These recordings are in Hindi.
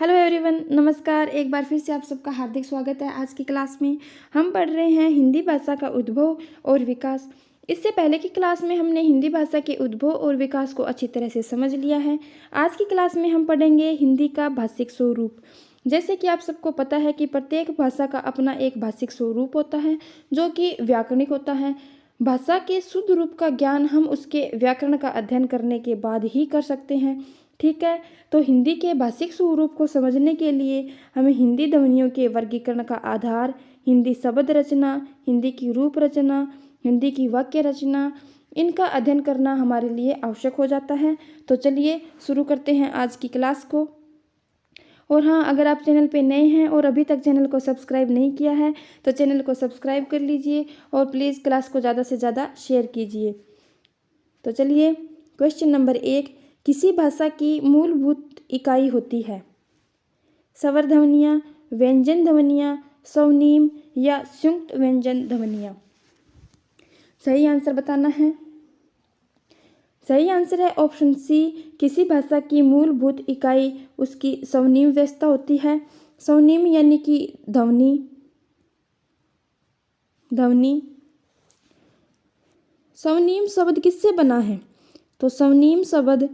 हेलो एवरीवन, नमस्कार। एक बार फिर से आप सबका हार्दिक स्वागत है। आज की क्लास में हम पढ़ रहे हैं हिंदी भाषा का उद्भव और विकास। इससे पहले की क्लास में हमने हिंदी भाषा के उद्भव और विकास को अच्छी तरह से समझ लिया है। आज की क्लास में हम पढ़ेंगे हिंदी का भाषिक स्वरूप। जैसे कि आप सबको पता है कि प्रत्येक भाषा का अपना एक भाषिक स्वरूप होता है जो कि व्याकरणिक होता है। भाषा के शुद्ध रूप का ज्ञान हम उसके व्याकरण का अध्ययन करने के बाद ही कर सकते हैं। ठीक है, तो हिंदी के भाषिक स्वरूप को समझने के लिए हमें हिंदी ध्वनियों के वर्गीकरण का आधार, हिंदी शब्द रचना, हिंदी की रूप रचना, हिंदी की वाक्य रचना, इनका अध्ययन करना हमारे लिए आवश्यक हो जाता है। तो चलिए शुरू करते हैं आज की क्लास को। और हाँ, अगर आप चैनल पे नए हैं और अभी तक चैनल को सब्सक्राइब नहीं किया है तो चैनल को सब्सक्राइब कर लीजिए और प्लीज़ क्लास को ज़्यादा से ज़्यादा शेयर कीजिए। तो चलिए, क्वेश्चन नंबर 1, किसी भाषा की मूलभूत इकाई होती है? स्वर ध्वनियाँ, व्यंजन ध्वनियाँ, स्वनिम या संयुक्त व्यंजन ध्वनियाँ? सही आंसर बताना है। सही आंसर है ऑप्शन सी, किसी भाषा की मूलभूत इकाई उसकी स्वनिम व्यवस्था होती है। स्वनिम यानी कि ध्वनि। स्वनिम शब्द किससे बना है? तो स्वनिम शब्द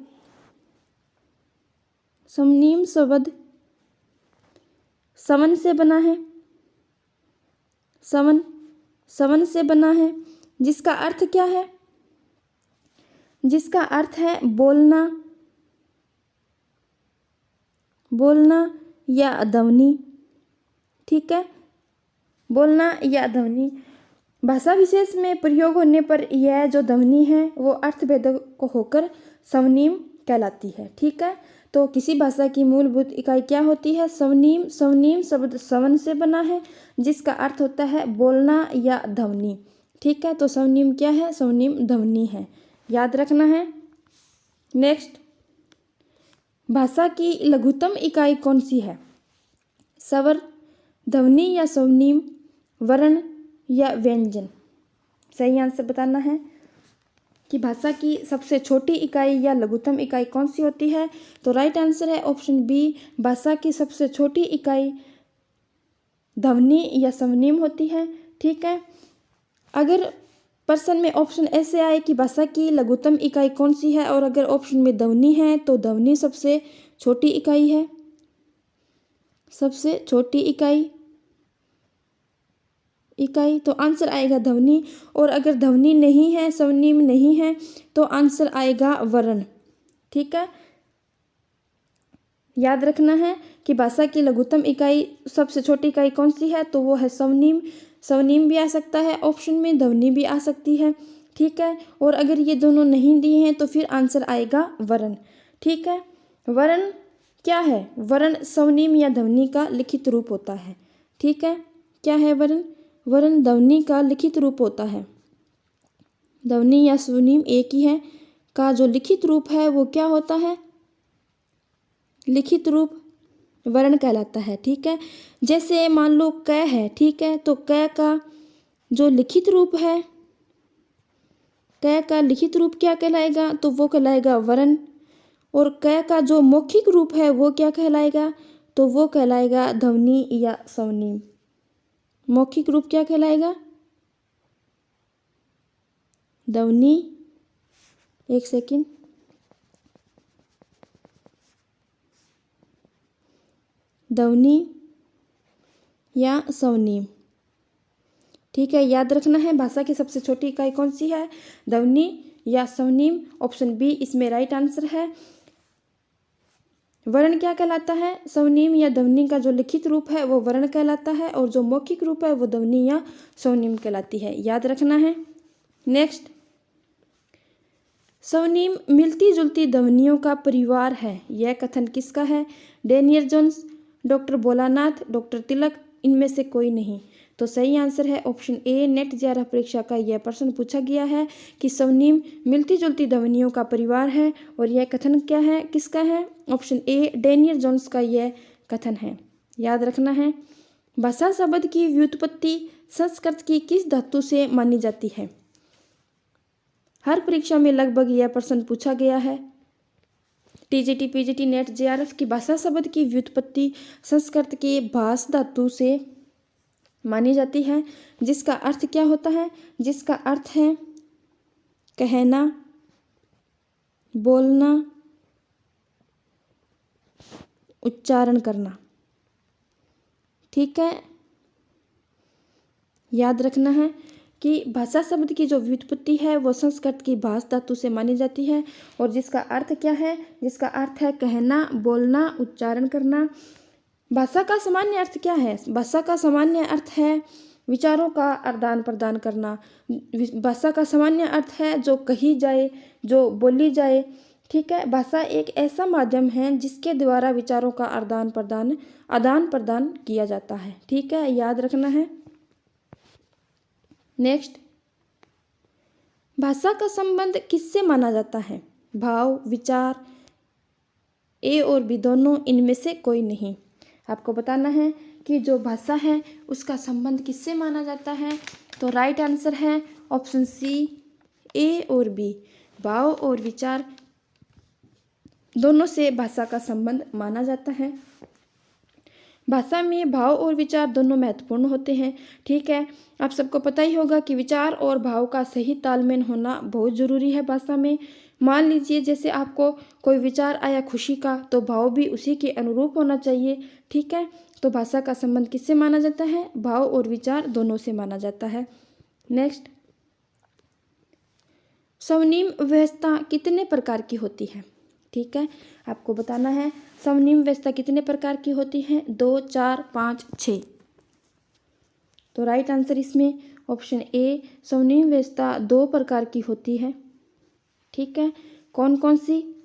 सवन से बना है। सवन से बना है, जिसका अर्थ क्या है? जिसका अर्थ है बोलना या ध्वनि। ठीक है, बोलना या ध्वनि। भाषा विशेष में प्रयोग होने पर यह जो ध्वनि है वो अर्थभेदक होकर स्वनिम कहलाती है। ठीक है, तो किसी भाषा की मूलभूत इकाई क्या होती है? स्वनिम। स्वनिम शब्द सवन से बना है, जिसका अर्थ होता है बोलना या ध्वनि। ठीक है, तो स्वनिम क्या है? स्वनिम ध्वनि है, याद रखना है। नेक्स्ट, भाषा की लघुत्तम इकाई कौन सी है? स्वर, ध्वनि या स्वनिम, वर्ण या व्यंजन? सही आंसर बताना है कि भाषा की सबसे छोटी इकाई या लघुत्तम इकाई कौन सी होती है। तो राइट आंसर है ऑप्शन बी, भाषा की सबसे छोटी इकाई ध्वनि या स्वनिम होती है। ठीक है, अगर प्रश्न में ऑप्शन ऐसे आए कि भाषा की लघुत्तम इकाई कौन सी है और अगर ऑप्शन में ध्वनि है तो ध्वनि सबसे छोटी इकाई है। सबसे छोटी इकाई तो आंसर आएगा ध्वनि। और अगर ध्वनि नहीं है, स्वनिम नहीं है, तो आंसर आएगा वर्ण। ठीक है, याद रखना है कि भाषा की लघुत्तम इकाई सबसे छोटी इकाई कौन सी है, तो वो है स्वनिम। स्वनिम भी आ सकता है ऑप्शन में, ध्वनि भी आ सकती है। ठीक है, और अगर ये दोनों नहीं दिए हैं तो फिर आंसर आएगा वर्ण। ठीक है, वर्ण क्या है? वर्ण स्वनिम या ध्वनि का लिखित रूप होता है। ठीक है, क्या है वर्ण? वर्ण ध्वनि का लिखित रूप होता है। ध्वनि या स्वनिम एक ही है, का जो लिखित रूप है वो क्या होता है? लिखित रूप वर्ण कहलाता है। ठीक है, जैसे मान लो क है। ठीक है, तो क का जो लिखित रूप है, क का लिखित रूप क्या कहलाएगा? तो वो कहलाएगा वर्ण। और क का जो मौखिक रूप है वो क्या कहलाएगा? तो वो कहलाएगा ध्वनि या स्वनिम। मौखिक रूप क्या कहलाएगा? ध्वनि। एक सेकंड, ध्वनि या स्वनिम। ठीक है, याद रखना है भाषा की सबसे छोटी इकाई कौन सी है? ध्वनि या स्वनिम। ऑप्शन बी इसमें राइट आंसर है। वर्ण क्या कहलाता है? स्वनिम या ध्वनि का जो लिखित रूप है वो वर्ण कहलाता है और जो मौखिक रूप है वो ध्वनि या स्वनिम कहलाती है, याद रखना है। नेक्स्ट, स्वनिम मिलती जुलती ध्वनियों का परिवार है, यह कथन किसका है? Daniel Jones, doctor Bholanath, doctor Tilak, इनमें से कोई नहीं। तो सही आंसर है ऑप्शन ए। नेट 11 परीक्षा का यह प्रश्न पूछा गया है कि स्वनिम मिलती जुलती ध्वनियों का परिवार है और यह कथन क्या है, किसका है? ऑप्शन ए, डेनियल जोन्स का यह कथन है, याद रखना है। भाषा शब्द की व्युत्पत्ति संस्कृत की किस धातु से मानी जाती है? हर परीक्षा में लगभग यह प्रश्न पूछा गया है। टीजीटी, पीजीटी, नेट, जेआरएफ की भाषा शब्द की व्युत्पत्ति संस्कृत के भाष धातु से मानी जाती है, जिसका अर्थ क्या होता है? जिसका अर्थ है कहना, बोलना, उच्चारण करना। ठीक है, याद रखना है कि भाषा शब्द की जो व्युत्पत्ति है वो संस्कृत की भाष धातु से मानी जाती है और जिसका अर्थ क्या है? जिसका अर्थ है कहना, बोलना, उच्चारण करना। भाषा का सामान्य अर्थ क्या है? भाषा का सामान्य अर्थ है विचारों का आदान प्रदान करना। भाषा का सामान्य अर्थ है जो कही जाए, जो बोली जाए। ठीक है, भाषा एक ऐसा माध्यम है जिसके द्वारा विचारों का आदान प्रदान किया जाता है। ठीक है, याद रखना है। नेक्स्ट, भाषा का संबंध किससे माना जाता है? भाव, विचार, ए और बी दोनों, इनमें से कोई नहीं। आपको बताना है कि जो भाषा है उसका संबंध किससे माना जाता है। तो राइट आंसर है ऑप्शन सी, ए और बी। भाव और विचार दोनों से भाषा का संबंध माना जाता है। भाषा में भाव और विचार दोनों महत्वपूर्ण होते हैं। ठीक है, आप सबको पता ही होगा कि विचार और भाव का सही तालमेल होना बहुत ज़रूरी है भाषा में। मान लीजिए जैसे आपको कोई विचार आया खुशी का, तो भाव भी उसी के अनुरूप होना चाहिए। ठीक है, तो भाषा का संबंध किससे माना जाता है? भाव और विचार दोनों से माना जाता है। नेक्स्ट, स्वनिम व्यवस्था कितने प्रकार की होती है? ठीक है, आपको बताना है स्वनिम व्यवस्था कितने प्रकार की होती है? 2, 4, 5, 6। तो राइट आंसर इसमें ऑप्शन ए, स्वनिम व्यवस्था 2 प्रकार की होती है। ठीक है, कौन कौन सी?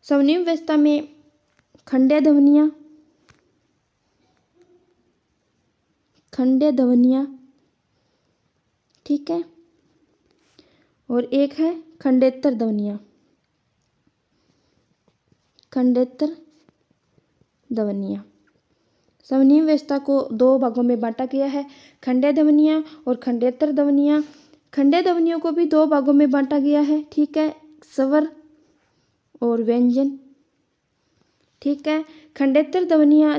स्वनिम व्यवस्था में खंडे ध्वनियाँ, ठीक है, और एक है खंडेतर ध्वनियाँ। स्वनिम व्यवस्था को 2 भागों में बांटा गया है, खंडे ध्वनियाँ और खंडेतर ध्वनियाँ। खंडे ध्वनियों को भी 2 भागों में बांटा गया है। ठीक है, स्वर और व्यंजन। ठीक है, खंडेतर ध्वनियाँ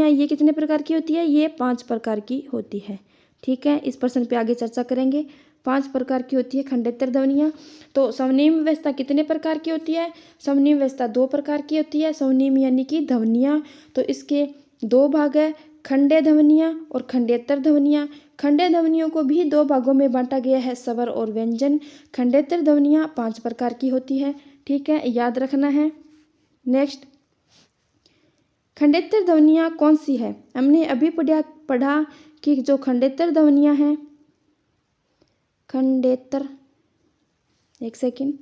ये कितने प्रकार की होती है? ये 5 प्रकार की होती है। ठीक है, इस प्रश्न पे आगे चर्चा करेंगे। 5 प्रकार की होती है खंडेतर ध्वनियाँ। तो स्वनिम व्यवस्था कितने प्रकार की होती है? स्वनिम व्यवस्था 2 प्रकार की होती है। स्वनिम यानी कि ध्वनियाँ, तो इसके 2 भाग है, खंडे ध्वनियाँ और खंडेतर ध्वनियाँ। खंडे ध्वनियों को भी 2 भागों में बांटा गया है, स्वर और व्यंजन। खंडेतर ध्वनियाँ 5 प्रकार की होती है। ठीक है, याद रखना है। नेक्स्ट, खंडेतर ध्वनियाँ कौन सी है? हमने अभी पढ़ा कि जो खंडेतर ध्वनियाँ हैं, खंडेतर, एक सेकेंड,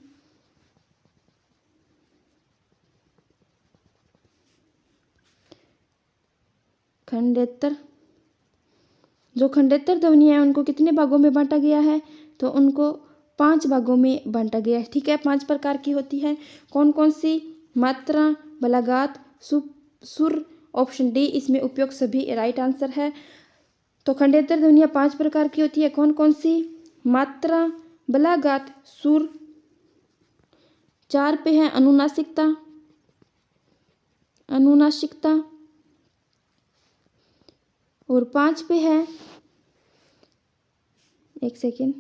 जो खंडेतर ध्वनियाँ हैं उनको कितने भागों में बांटा गया है? तो उनको 5 भागों में बांटा गया है। ठीक है, 5 प्रकार की होती है। कौन कौन सी? मात्रा, बलागात, सुर। ऑप्शन डी इसमें उपयुक्त सभी राइट आंसर है। तो खंडेतर ध्वनियाँ 5 प्रकार की होती है। कौन कौन सी? मात्रा, बलागात, सुर। 4 पे है अनुनासिकता, और 5 पे है, एक सेकेंड,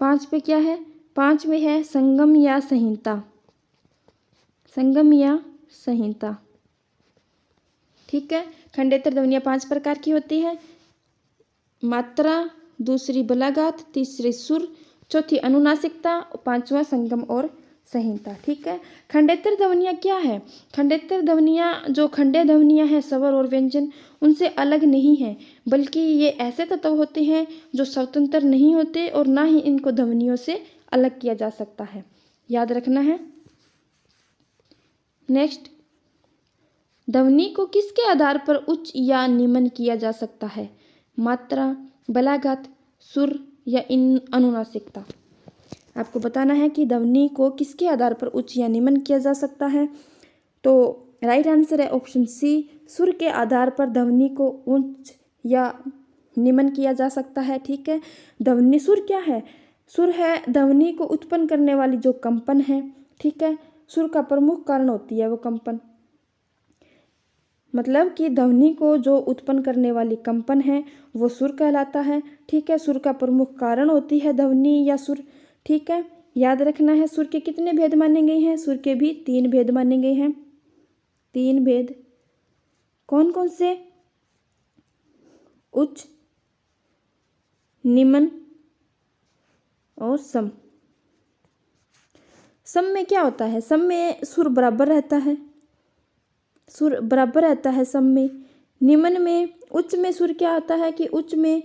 5 पे क्या है? 5 में है संगम या संहिता। ठीक है, खंडेतर ध्वनियाँ 5 प्रकार की होती है। मात्रा, दूसरी बलागात, तीसरी सुर, चौथी अनुनासिकता, 5वां संगम और संहिता। ठीक है, खंडेतर ध्वनियाँ क्या है? खंडेतर ध्वनियाँ जो खंडे ध्वनियाँ हैं, स्वर और व्यंजन, उनसे अलग नहीं है, बल्कि ये ऐसे तत्व होते हैं जो स्वतंत्र नहीं होते और ना ही इनको ध्वनियों से अलग किया जा सकता है। याद रखना है। नेक्स्ट, ध्वनि को किसके आधार पर उच्च या निम्न किया जा सकता है? मात्रा, बलागात, सुर या अनुनासिकता। आपको बताना है कि ध्वनि को किसके आधार पर उच्च या निम्न किया जा सकता है। तो राइट आंसर है ऑप्शन सी, सुर के आधार पर ध्वनि को उच्च या निमन किया जा सकता है। ठीक है, ध्वनि सुर क्या है? सुर है ध्वनि को उत्पन्न करने वाली जो कंपन है। ठीक है, सुर का प्रमुख कारण होती है वो कंपन, मतलब कि ध्वनि को जो उत्पन्न करने वाली कंपन है वो सुर कहलाता है। ठीक है, सुर का प्रमुख कारण होती है ध्वनि या सुर। ठीक है, याद रखना है सुर के कितने भेद माने गए हैं? सुर के भी 3 भेद माने गए हैं। 3 भेद कौन कौन से? उच्च, निम्न और सम। सम में क्या होता है? सम में सुर बराबर रहता है, सुर बराबर रहता है सम में। निम्न में, उच्च में सुर क्या होता है कि उच्च में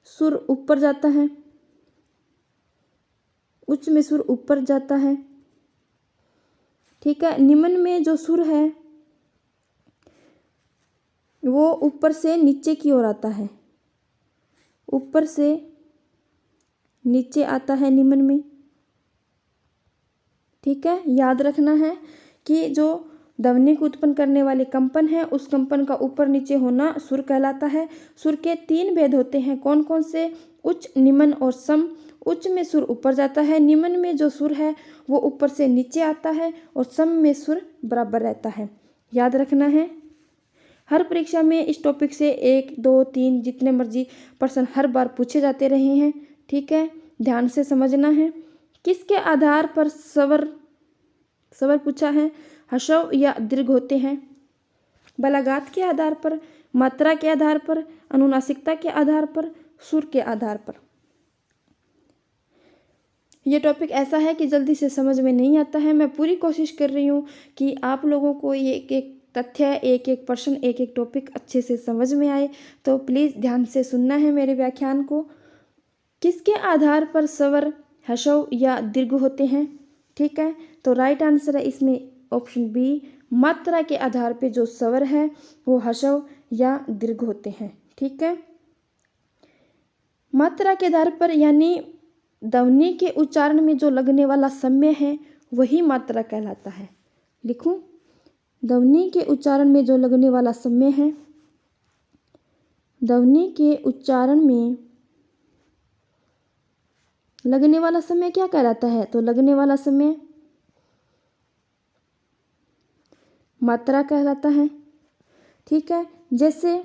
सुर ऊपर जाता है, उच्च में सुर ऊपर जाता है। ठीक है, निम्न में जो सुर है वो ऊपर से नीचे की ओर आता है, ऊपर से नीचे आता है निम्न में। ठीक है, याद रखना है कि जो ध्वनि को उत्पन्न करने वाले कंपन है उस कंपन का ऊपर नीचे होना सुर कहलाता है। सुर के 3 भेद होते हैं, कौन कौन से? उच्च, निम्न और सम। उच्च में सुर ऊपर जाता है, निम्न में जो सुर है वो ऊपर से नीचे आता है और सम में सुर बराबर रहता है। याद रखना है। हर परीक्षा में इस टॉपिक से 1, 2, 3 जितने मर्जी प्रश्न हर बार पूछे जाते रहे हैं। ठीक है, ध्यान से समझना है। किसके आधार पर स्वर पूछा है? हर्षव या दीर्घ होते हैं? बलागात के आधार पर, मात्रा के आधार पर, अनुनासिकता के आधार पर, सुर के आधार पर। ये टॉपिक ऐसा है कि जल्दी से समझ में नहीं आता है। मैं पूरी कोशिश कर रही हूँ कि आप लोगों को ये एक एक तथ्य, एक एक प्रश्न, एक एक टॉपिक अच्छे से समझ में आए। तो प्लीज़ ध्यान से सुनना है मेरे व्याख्यान को। किसके आधार पर स्वर हर्षव या दीर्घ होते हैं? ठीक है, तो राइट आंसर है इसमें ऑप्शन बी, मात्रा के आधार पे जो स्वर है वो हर्षव या दीर्घ होते हैं। ठीक है, मात्रा के आधार पर यानी ध्वनि के उच्चारण में जो लगने वाला समय है वही मात्रा कहलाता है। लिखूं, ध्वनि के उच्चारण में जो लगने वाला समय है, ध्वनि के उच्चारण में लगने वाला समय क्या कहलाता है? तो लगने वाला समय मात्रा कहलाता है। ठीक है, जैसे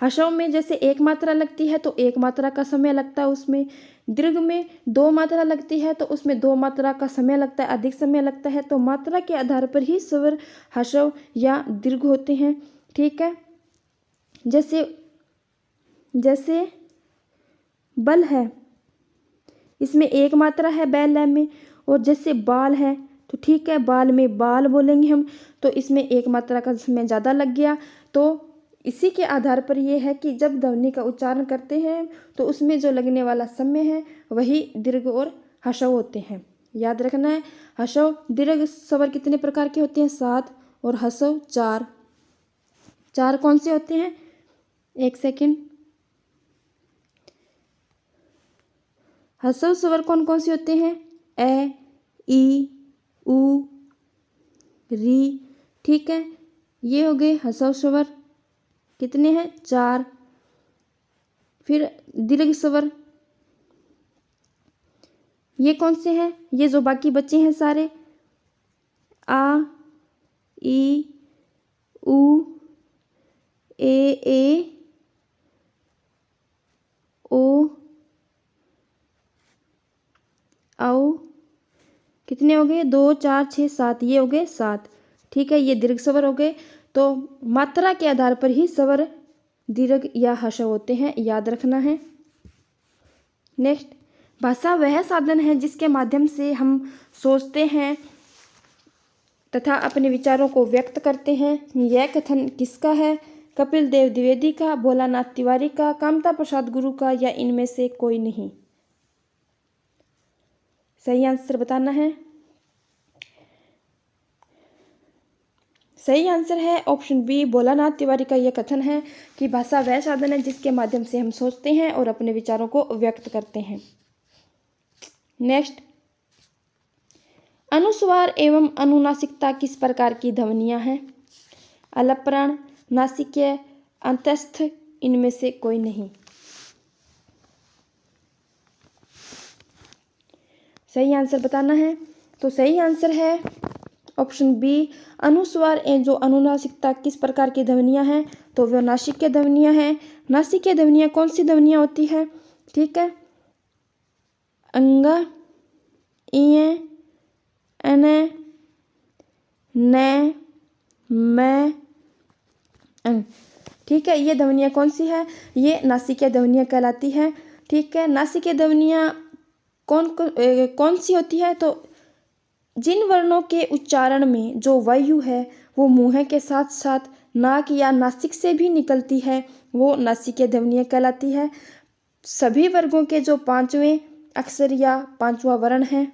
हर्षव में जैसे 1 मात्रा लगती है तो 1 मात्रा का समय लगता है उसमें। दीर्घ में 2 मात्रा लगती है तो उसमें 2 मात्रा का समय लगता है, अधिक समय लगता है। तो मात्रा के आधार पर ही स्वर हर्षव या दीर्घ होते हैं। ठीक है, जैसे बल है, इसमें 1 मात्रा है बैल लय में। और जैसे बाल है तो ठीक है, बाल में बाल बोलेंगे हम, तो इसमें 1 मात्रा का समय ज़्यादा लग गया। तो इसी के आधार पर यह है कि जब ध्वनि का उच्चारण करते हैं तो उसमें जो लगने वाला समय है वही दीर्घ और हर्षव होते हैं। याद रखना है, हर्षव दीर्घ स्वर कितने प्रकार के होते हैं? 7 और हर्षव 4। 4 कौन से होते हैं? 1 सेकेंड। हर्षव स्वर कौन कौन से होते हैं? ए, ई, उ, री। ठीक है, ये हो गए हर्षव स्वर। कितने हैं? 4। फिर दीर्घ स्वर ये कौन से हैं? ये जो बाकी बचे हैं सारे, आ, ई, उ, ए, ओ, औ। कितने हो गए? 2, 4, 6, 7। ये हो गए 7। ठीक है, ये दीर्घ स्वर हो गए। तो मात्रा के आधार पर ही स्वर दीर्घ या हर्षव होते हैं, याद रखना है। नेक्स्ट, भाषा वह साधन है जिसके माध्यम से हम सोचते हैं तथा अपने विचारों को व्यक्त करते हैं। यह कथन किसका है? कपिल देव द्विवेदी का, भोलानाथ तिवारी का, कामता प्रसाद गुरु का, या इनमें से कोई नहीं? सही आंसर बताना है। सही आंसर है ऑप्शन बी, भोलानाथ तिवारी का यह कथन है कि भाषा वह साधन है जिसके माध्यम से हम सोचते हैं और अपने विचारों को व्यक्त करते हैं। नेक्स्ट, अनुस्वार एवं अनुनासिकता किस प्रकार की ध्वनियां हैं? अलप्राण, नासिकीय, अंतस्थ, इनमें से कोई नहीं। सही आंसर बताना है। तो सही आंसर है ऑप्शन बी, अनुस्वार जो अनुनासिकता किस प्रकार की ध्वनियां हैं, तो वह नासिकीय ध्वनियां हैं। नासिकीय ध्वनियां कौन सी ध्वनियां होती है, ठीक है, अंग, इए, अने, ने, मैं, अंग। ठीक है, ये ध्वनियां कौन सी है, ये नासिकीय ध्वनियां कहलाती है। ठीक है, नासिकीय ध्वनियां कौन सी होती है, तो जिन वर्णों के उच्चारण में जो वायु है वो मुंह के साथ साथ नाक या नासिक से भी निकलती है, वो नासिकीय ध्वनियां कहलाती है। सभी वर्गों के जो पांचवें अक्षर या पांचवा वर्ण है,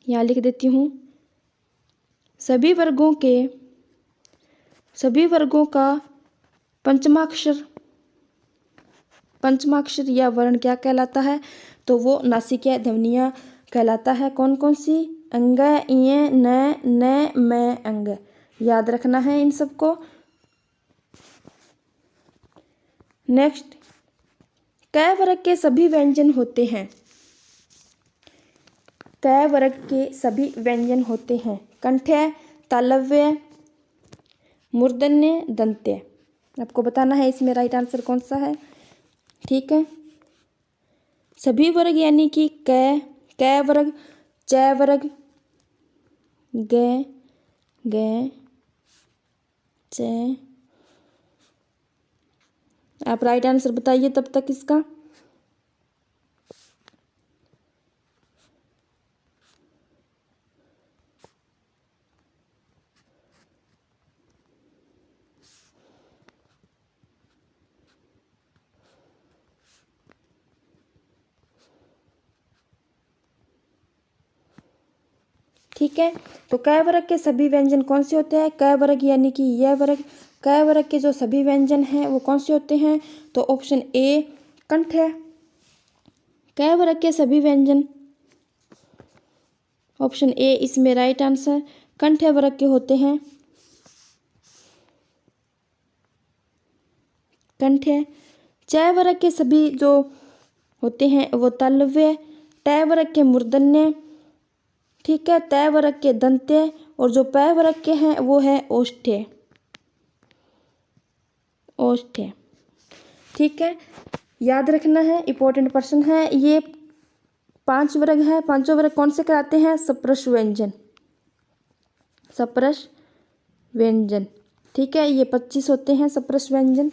यहाँ लिख देती हूँ, सभी वर्गों का पंचमाक्षर या वर्ण क्या कहलाता है, तो वो नासिकीय ध्वनियां कहलाता है। कौन कौन सी, अंग, इए, न, मैं, अंग। याद रखना है इन सबको। नेक्स्ट, क वर्ग के सभी व्यंजन होते हैं। क वर्ग के सभी व्यंजन होते हैं, कंठ्य, तालव्य, मूर्धन्य, दंत्य। आपको बताना है इसमें राइट आंसर कौन सा है। ठीक है, सभी वर्ग यानी कि क वर्ग, च वर्ग, ग, च। आप राइट आंसर बताइए तब तक इसका। ठीक है, तो क वर्ग के सभी व्यंजन कौन से होते हैं, क वर्ग यानी कि यह वर्ग। क वर्ग के जो सभी व्यंजन हैं वो कौन से होते हैं, तो ऑप्शन ए, कंठ्य। क वर्ग के सभी व्यंजन, ऑप्शन ए इसमें राइट आंसर, कंठ्य वर्ग के होते हैं। कंठ्य। च वर्ग के सभी जो होते हैं वो तालव्य। ट वर्ग के मूर्धन्य। ठीक है, त वर्ग के दंत्य, और जो प वर्ग के हैं वो है ओष्ठ्य। ठीक है, याद रखना है, इंपॉर्टेंट प्रश्न है ये। 5 वर्ग है, पांचों वर्ग कौन से कहलाते हैं, सप्रश व्यंजन। ठीक है, ये 25 होते हैं सप्रश व्यंजन।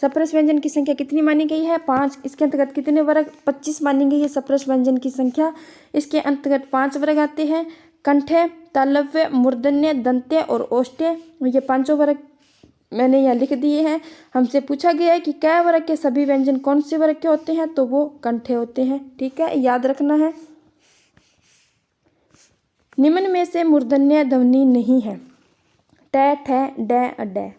सप्रश व्यंजन की संख्या कितनी मानी गई है, 5। इसके अंतर्गत कितने वर्ग, 25 मानी गई है सप्रश व्यंजन की संख्या। इसके अंतर्गत 5 वर्ग आते हैं, कंठ्य, तालव्य, मूर्धन्य, दंत्य और ओष्ठ्य। ये पांचों वर्ग मैंने यहाँ लिख दिए हैं। हमसे पूछा गया है कि क वर्ग के सभी व्यंजन कौन से वर्ग के होते हैं, तो वो कंठ्य होते हैं। ठीक है, याद रखना है। निम्न में से मूर्धन्य ध्वनि नहीं है, ट, ठ, ड, ड।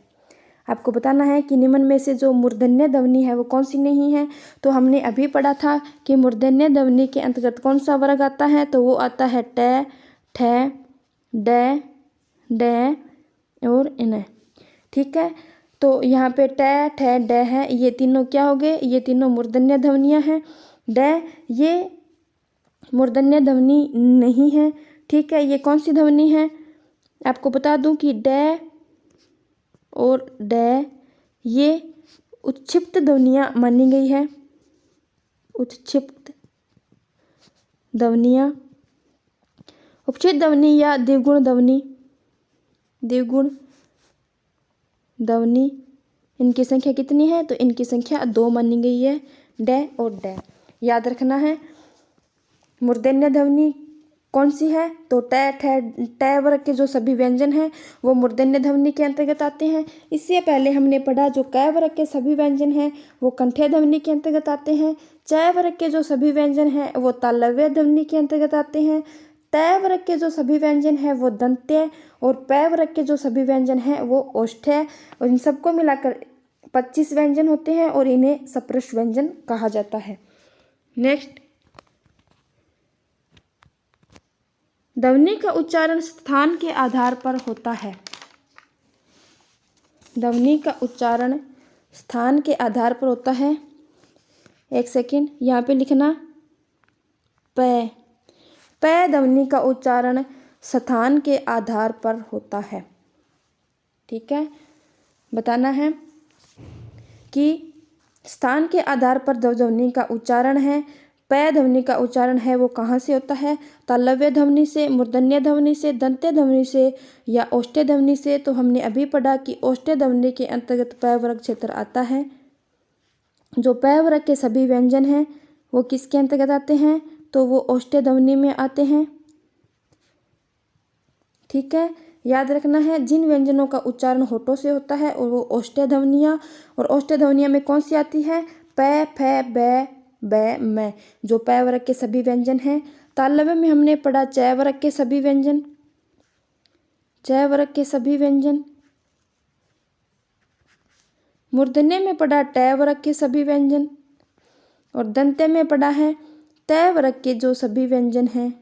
आपको बताना है कि निम्न में से जो मूर्धन्य ध्वनि है वो कौन सी नहीं है। तो हमने अभी पढ़ा था कि मूर्धन्य ध्वनि के अंतर्गत कौन सा वर्ग आता है, तो वो आता है ट, ठ, ड, और ण। ठीक है, तो यहाँ पे ट, ठ, ड है, ये तीनों क्या हो गए, ये तीनों मूर्धन्य ध्वनियाँ हैं। ड ये मूर्धन्य ध्वनि नहीं है। ठीक है, ये कौन सी ध्वनि है, आपको बता दूं कि ड और ड ये उत्क्षिप्त ध्वनियाँ मानी गई है। उत्क्षिप्त ध्वनियाँ, उपक्षिप्त ध्वनि या द्विगुण ध्वनि, इनकी संख्या कितनी है, तो इनकी संख्या 2 मानी गई है, ड और ड। याद रखना है। मूर्धन्य ध्वनि कौन सी है, तो ट वर्ग के जो सभी व्यंजन हैं वो मूर्धन्य ध्वनि के अंतर्गत आते हैं। इससे पहले हमने पढ़ा जो क वर्ग के सभी व्यंजन हैं वो कंठ्य ध्वनि के अंतर्गत आते हैं। च वर्ग के जो सभी व्यंजन हैं वो तालव्य ध्वनि के अंतर्गत आते हैं। त वर्ग के जो सभी व्यंजन हैं वो दंत्य, और प वर्ग के जो सभी व्यंजन हैं वो ओष्ठ्य। और इन सबको मिलाकर 25 व्यंजन होते हैं और इन्हें सप्रश व्यंजन कहा जाता है। नेक्स्ट, ध्वनि का उच्चारण स्थान के आधार पर होता है। ध्वनि का उच्चारण स्थान के आधार पर होता है। एक सेकेंड, यहाँ पे लिखना प। प ध्वनि का उच्चारण स्थान के आधार पर होता है। ठीक है, बताना है कि स्थान के आधार पर जो ध्वनि का उच्चारण है, प ध्वनि का उच्चारण है वो कहाँ से होता है? तालव्य ध्वनि से, मूर्धन्य ध्वनि से, दंत्य ध्वनि से या औष्ठ्य ध्वनि से। तो हमने अभी पढ़ा कि औष्ठ्य ध्वनि के अंतर्गत प वर्ग क्षेत्र आता है। जो प वर्ग के सभी व्यंजन हैं वो किसके अंतर्गत आते हैं? तो वो औष्ठ्य ध्वनि में आते हैं। ठीक है, याद रखना है जिन व्यंजनों का उच्चारण होठों से होता है और वो औष्ठ्य ध्वनियाँ, और औष्ठ्य ध्वनियाँ में कौन सी आती है? प, फ, ब, म। जो प वर्ग के सभी व्यंजन हैं। तालव्य में हमने पढ़ा च वर्ग के सभी व्यंजन, च वर्ग के सभी व्यंजन। मूर्धन्य में पढ़ा ट वर्ग के सभी व्यंजन, और दंत्य में पढ़ा है त वर्ग के जो सभी व्यंजन हैं।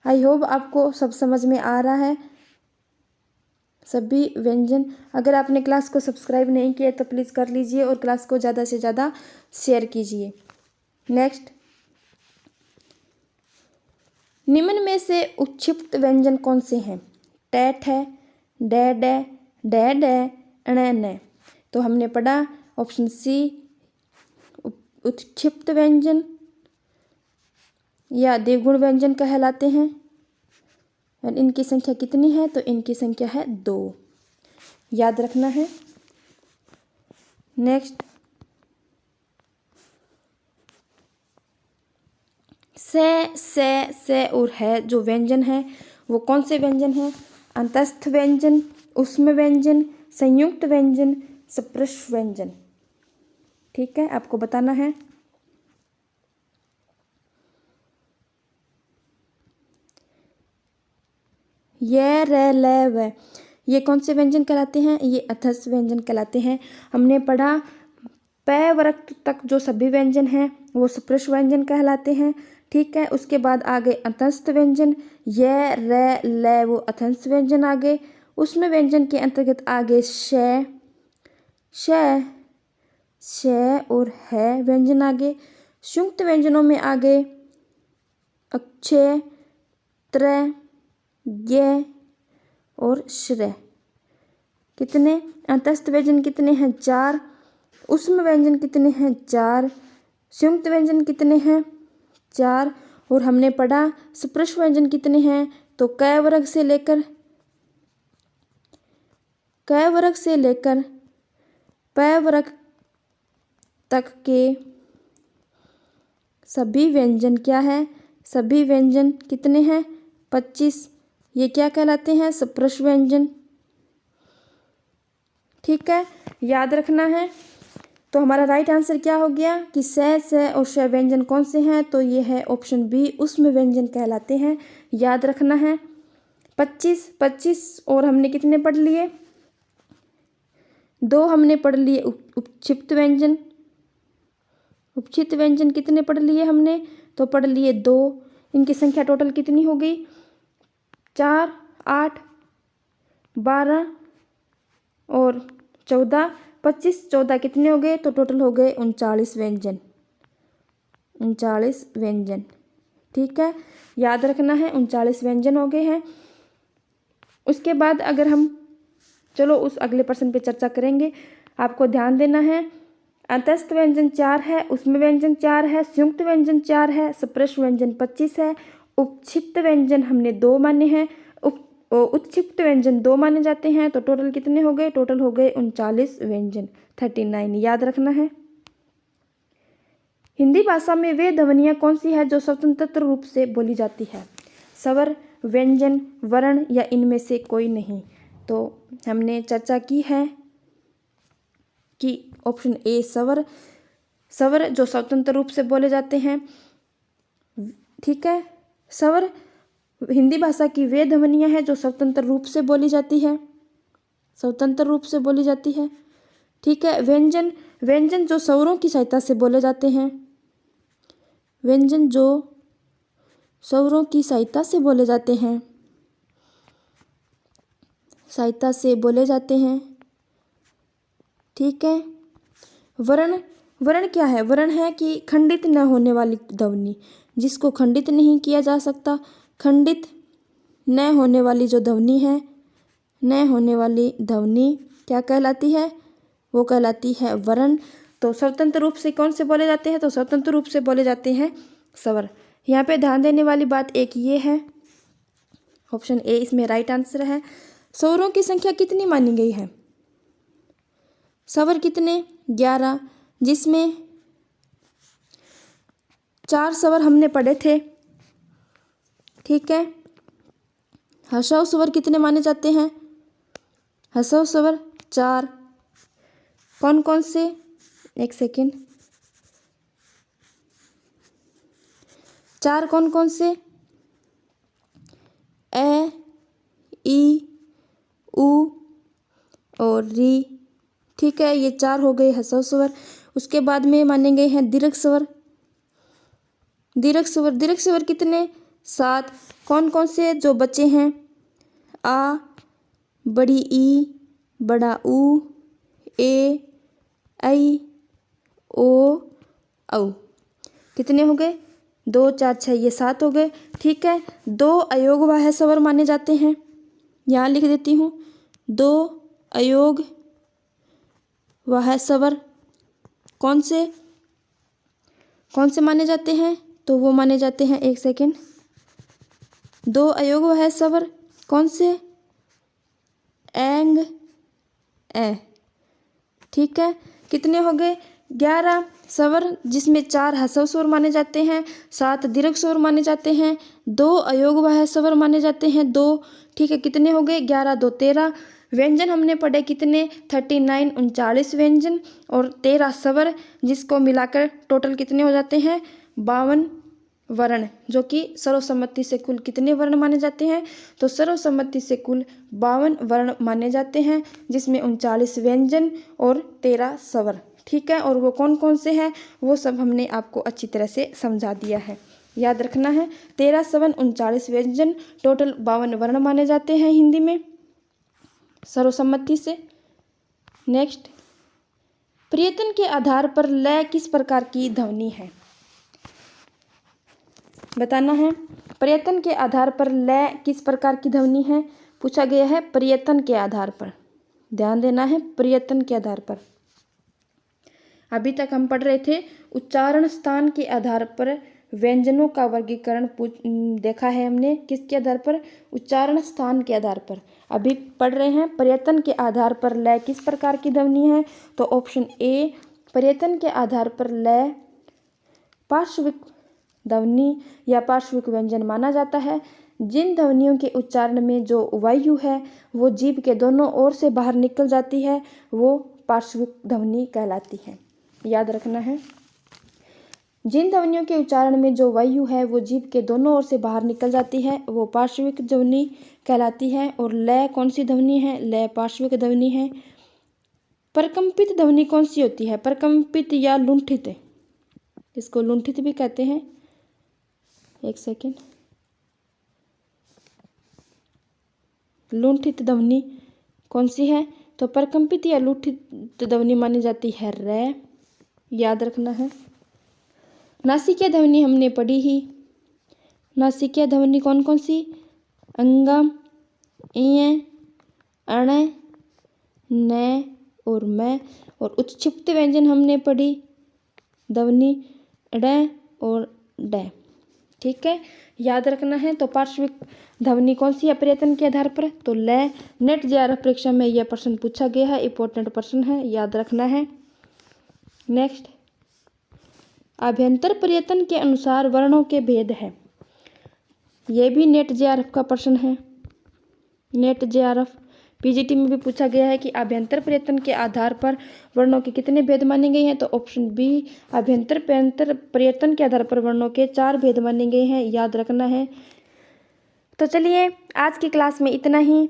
आई होप आपको सब समझ में आ रहा है, सभी व्यंजन। अगर आपने क्लास को सब्सक्राइब नहीं किया तो प्लीज़ कर लीजिए और क्लास को ज़्यादा से ज़्यादा शेयर कीजिए। नेक्स्ट, निम्न में से उच्छिप्त व्यंजन कौन से हैं? टैट है, डै डै, डै डै, ण न। तो हमने पढ़ा ऑप्शन सी उच्छिप्त व्यंजन या द्विगुण व्यंजन कहलाते हैं। और इनकी संख्या कितनी है? तो इनकी संख्या है 2। याद रखना है। नेक्स्ट, से और है जो व्यंजन है वो कौन से व्यंजन हैं? अंतस्थ व्यंजन, ऊष्म व्यंजन, संयुक्त व्यंजन, स्पर्श व्यंजन। ठीक है, आपको बताना है। ये र ल व ये कौन से व्यंजन कहलाते हैं? ये अथस्थ व्यंजन कहलाते हैं। हमने पढ़ा प वर्ग तक जो सभी व्यंजन हैं वो स्पर्श व्यंजन कहलाते हैं। ठीक है, उसके बाद आगे अतस्थ व्यंजन, ये र ल वो अतस्थ व्यंजन आगे। उसमें व्यंजन के अंतर्गत आगे श और है व्यंजन आगे। संयुक्त व्यंजनों में आगे अक्षय, त्र, य और श्र। कितने अंतस्थ व्यंजन कितने हैं? 4। ऊष्म व्यंजन कितने हैं? 4। संयुक्त व्यंजन कितने हैं? 4। और हमने पढ़ा स्पर्श व्यंजन कितने हैं? तो क वर्ग से लेकर प वर्ग तक के सभी व्यंजन क्या है? सभी व्यंजन कितने हैं? 25। ये क्या कहलाते हैं? स्पर्श व्यंजन। ठीक है, याद रखना है। तो हमारा राइट आंसर क्या हो गया कि से और श व्यंजन कौन से हैं? तो ये है ऑप्शन बी, ऊष्म व्यंजन कहलाते हैं। याद रखना है। 25 और हमने कितने पढ़ लिए? 2 हमने पढ़ लिए उपक्षिप्त व्यंजन। उपक्षिप्त व्यंजन कितने पढ़ लिए हमने? तो पढ़ लिए 2। इनकी संख्या टोटल कितनी हो गई? 4, 8, 12 और 14। 25, 14 कितने हो गए? तो टोटल हो गए 39 व्यंजन। 39 व्यंजन। ठीक है, याद रखना है 39 व्यंजन हो गए हैं। उसके बाद अगर हम चलो उस अगले प्रश्न पे चर्चा करेंगे। आपको ध्यान देना है, अंतस्थ व्यंजन 4 है, उसमें व्यंजन 4 है, संयुक्त व्यंजन 4 है, स्पर्श व्यंजन 25 है, उपक्षिप्त व्यंजन हमने 2 माने हैं, उत्क्षिप्त व्यंजन 2 माने जाते हैं। तो टोटल कितने हो गए? टोटल हो गए 39 व्यंजन, 39। याद रखना है। हिंदी भाषा में वे ध्वनियाँ कौन सी है जो स्वतंत्र रूप से बोली जाती है? स्वर, व्यंजन, वर्ण या इनमें से कोई नहीं। तो हमने चर्चा की है कि ऑप्शन ए स्वर जो स्वतंत्र रूप से बोले जाते हैं। ठीक है, स्वर हिंदी भाषा की वे ध्वनियाँ हैं जो स्वतंत्र रूप से बोली जाती है, स्वतंत्र रूप से बोली जाती है। ठीक है, व्यंजन जो स्वरों की सहायता से बोले जाते हैं, व्यंजन जो स्वरों की सहायता से बोले जाते हैं, सहायता से बोले जाते हैं। ठीक है। वर्ण, वर्ण क्या है? वर्ण है कि खंडित न होने वाली ध्वनि, जिसको खंडित नहीं किया जा सकता। खंडित न होने वाली जो ध्वनि है, न होने वाली ध्वनि क्या कहलाती है? वो कहलाती है वर्ण। तो स्वतंत्र रूप से कौन से बोले जाते हैं? तो स्वतंत्र रूप से बोले जाते हैं स्वर। यहाँ पे ध्यान देने वाली बात एक ये है, ऑप्शन ए इसमें राइट आंसर है। स्वरों की संख्या कितनी मानी गई है? स्वर कितने? 11, जिसमें 4 स्वर हमने पढ़े थे। ठीक है। ह्रस्व स्वर कितने माने जाते हैं? ह्रस्व स्वर 4। कौन कौन से? एक सेकेंड। 4 कौन कौन से? ए, ई, उ और री। ठीक है, ये 4 हो गए ह्रस्व स्वर। उसके बाद में माने गए हैं दीर्घ स्वर। दीर्घ स्वर, दीर्घ स्वर कितने? 7। कौन कौन से जो बचे हैं? आ, बड़ी ई, बड़ा ऊ, ए, ऐ, ओ, औ। कितने हो गए? 2, 4, 6, ये 7 हो गए। ठीक है। 2 अयोगवाह स्वर माने जाते हैं। यहाँ लिख देती हूँ, 2 अयोग वाह स्वर कौन से? कौन से माने जाते हैं? तो वो माने जाते हैं, एक सेकेंड। 2 अयोग वाह स्वर कौन से? एंग, ए। ठीक है। कितने हो गए? 11 स्वर, जिसमें 4 ह्रस्व स्वर माने जाते हैं, 7 दीर्घ स्वर माने जाते हैं, 2 अयोगवाह स्वर माने जाते हैं, 2। ठीक है। कितने हो गए? 11, 2, 13। व्यंजन हमने पढ़े कितने? 39, 39 व्यंजन और 13 स्वर, जिसको मिलाकर टोटल कितने हो जाते हैं? 52 वर्ण, जो कि सर्वसम्मति से कुल कितने वर्ण माने जाते हैं? तो सर्वसम्मति से कुल 52 वर्ण माने जाते हैं, जिसमें 39 व्यंजन और 13 स्वर। ठीक है। और वो कौन कौन से हैं वो सब हमने आपको अच्छी तरह से समझा दिया है। याद रखना है, 13 स्वर, 39 व्यंजन, टोटल 52 वर्ण माने जाते हैं हिंदी में सर्वसम्मति से। नेक्स्ट, प्रयत्न के आधार पर लय किस प्रकार की ध्वनि है? बताना है। प्रयत्न के आधार पर लय किस प्रकार की ध्वनि है? पूछा गया है प्रयत्न के आधार पर। ध्यान देना है, प्रयत्न के आधार पर। अभी तक हम पढ़ रहे थे उच्चारण स्थान के आधार पर व्यंजनों का वर्गीकरण देखा है हमने। किसके आधार पर? उच्चारण स्थान के आधार पर। अभी पढ़ रहे हैं प्रयत्न के आधार पर लय किस प्रकार की ध्वनि है। तो ऑप्शन ए, प्रयत्न के आधार पर लय पार्श्विक ध्वनि या पार्श्विक व्यंजन माना जाता है। जिन ध्वनियों के उच्चारण में जो वायु है वो जीभ के दोनों ओर से बाहर निकल जाती है, वो पार्श्विक ध्वनि कहलाती है। याद रखना है, जिन ध्वनियों के उच्चारण में जो वायु है वो जीभ के दोनों ओर से बाहर निकल जाती है, वो पार्श्विक ध्वनि कहलाती है। और लय कौन सी ध्वनि है? लय पार्श्विक ध्वनि है। प्रकंपित ध्वनि कौन सी होती है? प्रकंपित या लुंठित, इसको लुंठित भी कहते हैं। एक सेकेंड। लुंठित ध्वनि कौन सी है? तो प्रकंपित या लुंठित ध्वनि मानी जाती है रे। याद रखना है। नासिकीय ध्वनि हमने पढ़ी ही। नासिकीय ध्वनि कौन कौन सी? अंगम, इय, अण, न और मैं। और उत्क्षिप्त व्यंजन हमने पढ़ी ध्वनि ड और ड। ठीक है। याद रखना है। तो पार्श्विक ध्वनि कौन सी है प्रयत्न के आधार पर? तो लय। नेट जेआरएफ परीक्षा में यह प्रश्न पूछा गया है, इंपॉर्टेंट प्रश्न है, याद रखना है। नेक्स्ट, अभ्यंतर प्रयत्न के अनुसार वर्णों के भेद है। यह भी नेट जेआरएफ का प्रश्न है। नेट जेआरएफ पीजीटी में भी पूछा गया है कि अभ्यंतर प्रयत्न के आधार पर वर्णों के कितने भेद माने गए हैं। तो ऑप्शन बी, अभ्यंतर प्रयत्न के आधार पर वर्णों के 4 भेद माने गए हैं। याद रखना है। तो चलिए आज की क्लास में इतना ही।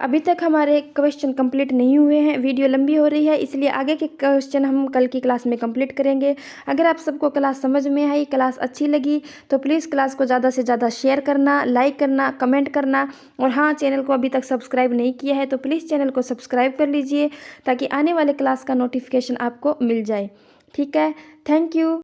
अभी तक हमारे क्वेश्चन कंप्लीट नहीं हुए हैं, वीडियो लंबी हो रही है, इसलिए आगे के क्वेश्चन हम कल की क्लास में कंप्लीट करेंगे। अगर आप सबको क्लास समझ में आई, क्लास अच्छी लगी तो प्लीज़ क्लास को ज़्यादा से ज़्यादा शेयर करना, लाइक करना, कमेंट करना। और हाँ, चैनल को अभी तक सब्सक्राइब नहीं किया है तो प्लीज़ चैनल को सब्सक्राइब कर लीजिए ताकि आने वाले क्लास का नोटिफिकेशन आपको मिल जाए। ठीक है, थैंक यू।